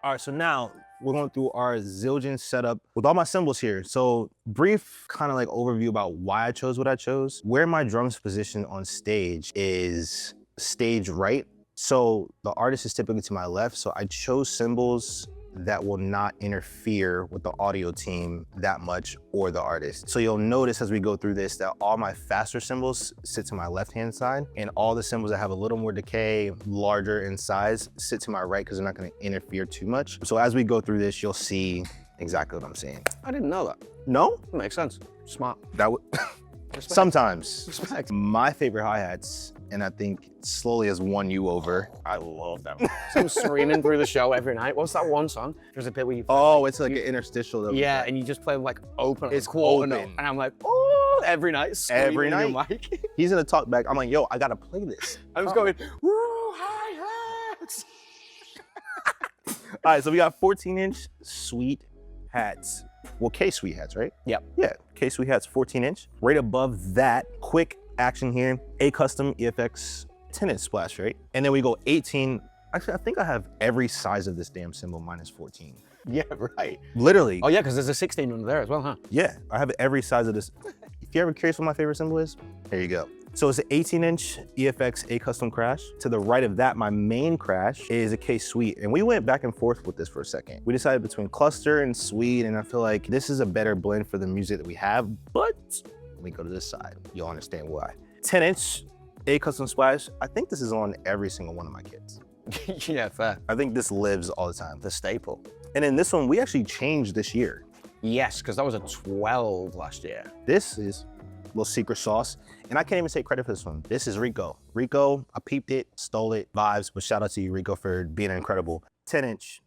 All right, so now we're going through our Zildjian setup with all my cymbals here. So brief kind of like overview about why I chose what I chose. Where my drums position on stage is stage right. So the artist is typically to my left. So I chose cymbals that will not interfere with the audio team that much or the artist. So you'll notice as we go through this that all my faster cymbals sit to my left-hand side and all the cymbals that have a little more decay, larger in size, sit to my right because they're not gonna interfere too much. So as we go through this, you'll see exactly what I'm saying. I didn't know that. No? That makes sense. Smart. That would, Respect. sometimes. Respect. My favorite hi-hats, and I think slowly has won you over. I love them. So I'm screaming through the show every night. What's that one song? There's a bit where you... Oh, it's like an interstitial. Though. Yeah, and you just play like open. It's quarter open. note. And I'm like, oh, every night. Every screaming in night. your mic. He's gonna talk back. I'm like, yo, I gotta play this. I was going, woo, hi-hats. All right, so we got 14-inch sweet hats. Well, K-Sweet hats, right? Yep. Yeah, K-Sweet hats, 14-inch. Right above that, quick action here, a custom EFX 10-inch splash, right? And then we go 18. Actually, I think I have every size of this damn cymbal minus 14. Yeah, right. Literally. Oh yeah, because there's a 16 under there as well, huh? Yeah, I have every size of this. If you're ever curious what my favorite cymbal is, there you go. So it's an 18-inch EFX A custom crash. To the right of that, my main crash is a K-Sweet. And we went back and forth with this for a second. We decided between cluster and sweet, and I feel like this is a better blend for the music that we have, but let me go to this side. You'll understand why. 10-inch A custom splash. I think this is on every single one of my kits. Yeah, fair. I think this lives all the time. The staple. And then this one, we actually changed this year. Yes, because that was a 12 last year. This is a little secret sauce. And I can't even take credit for this one. This is Rico. Rico, I peeped it, stole it, vibes, but shout out to you, Rico, for being incredible. 10-inch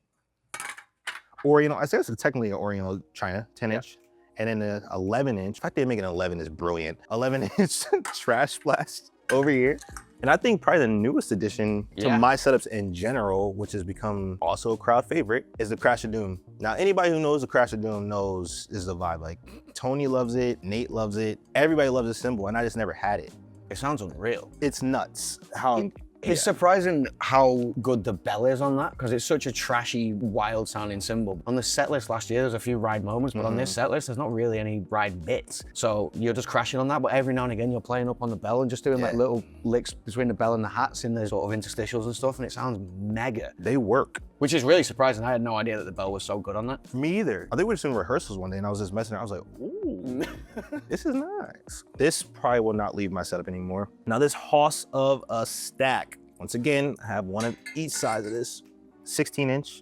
Oriental, I guess it's technically an Oriental China, 10-inch. And then the 11-inch, the fact they make an 11 is brilliant. 11-inch trash splash over here. And I think probably the newest addition to my setups in general, which has become also a crowd favorite, is the Crash of Doom. Now, anybody who knows the Crash of Doom knows this is the vibe. Like, Tony loves it, Nate loves it, everybody loves this cymbal, and I just never had it. It sounds unreal. It's nuts how... It's surprising how good the bell is on that, because it's such a trashy, wild sounding cymbal. On the set list last year, there's a few ride moments, but on this set list, there's not really any ride bits. So you're just crashing on that, but every now and again, you're playing up on the bell and just doing like little licks between the bell and the hats in the sort of interstitials and stuff, and it sounds mega. They work. Which is really surprising. I had no idea that the bell was so good on that. Me either. I think we were just doing rehearsals one day and I was just messing around. I was like, ooh, this is nice. This probably will not leave my setup anymore. Now this hoss of a stack. Once again, I have one of each side of this. 16-inch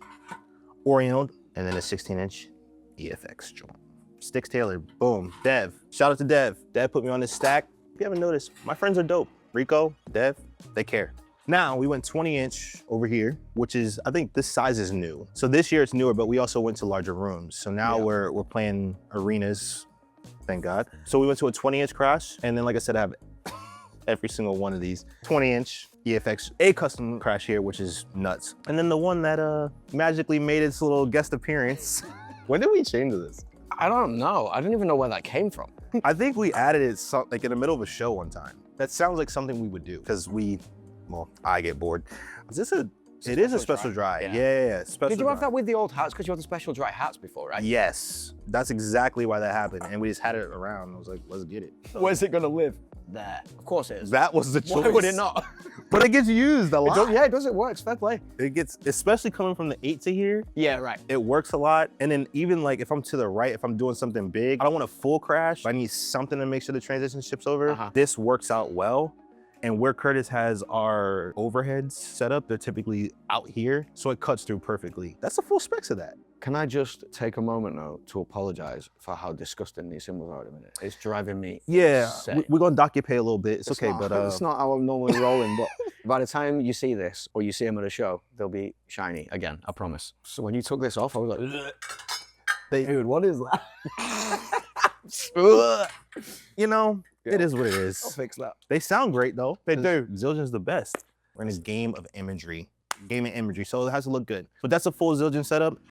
Oriental, and then a 16-inch EFX joint. Sticks Taylor, boom, Dev. Shout out to Dev. Dev put me on this stack. If you haven't noticed, my friends are dope. Rico, Dev, they care. Now we went 20-inch over here, which is, I think this size is new. So this year it's newer, but we also went to larger rooms. So now we're playing arenas, thank God. So we went to a 20-inch crash, and then like I said, I have every single one of these. 20-inch EFX A custom crash here, which is nuts. And then the one that magically made its little guest appearance. When did we change this? I don't know. I don't even know where that came from. I think we added it like in the middle of a show one time. That sounds like something we would do, because well, I get bored. Is this it is a special dry. Yeah, special Did you have dry. that with the old hats? Because you had the special dry hats before, right? Yes, that's exactly why that happened. And we just had it around. I was like, let's get it. Where's it gonna live? There. Of course it is. That was the choice. Why would it not? But it gets used a lot. Yeah, it does. It works. Fair play. It gets, especially coming from the 8 to here. Yeah, right. It works a lot. And then even like if I'm to the right, if I'm doing something big, I don't want a full crash. I need something to make sure the transition ships over. This works out well. And where Curtis has our overheads set up, they're typically out here. So it cuts through perfectly. That's the full specs of that. Can I just take a moment now to apologize for how disgusting these cymbals are at the minute? It's driving me insane. We're gonna dock your pay a little bit. It's okay, not, but it's not how I'm normally rolling, but by the time you see this or you see them at a show, they'll be shiny again, I promise. So when you took this off, I was like, dude, what is that? You know, it is what it is. I'll fix that. They sound great though. They do. Zildjian's the best. We're in this game of imagery. So it has to look good. But that's a full Zildjian setup.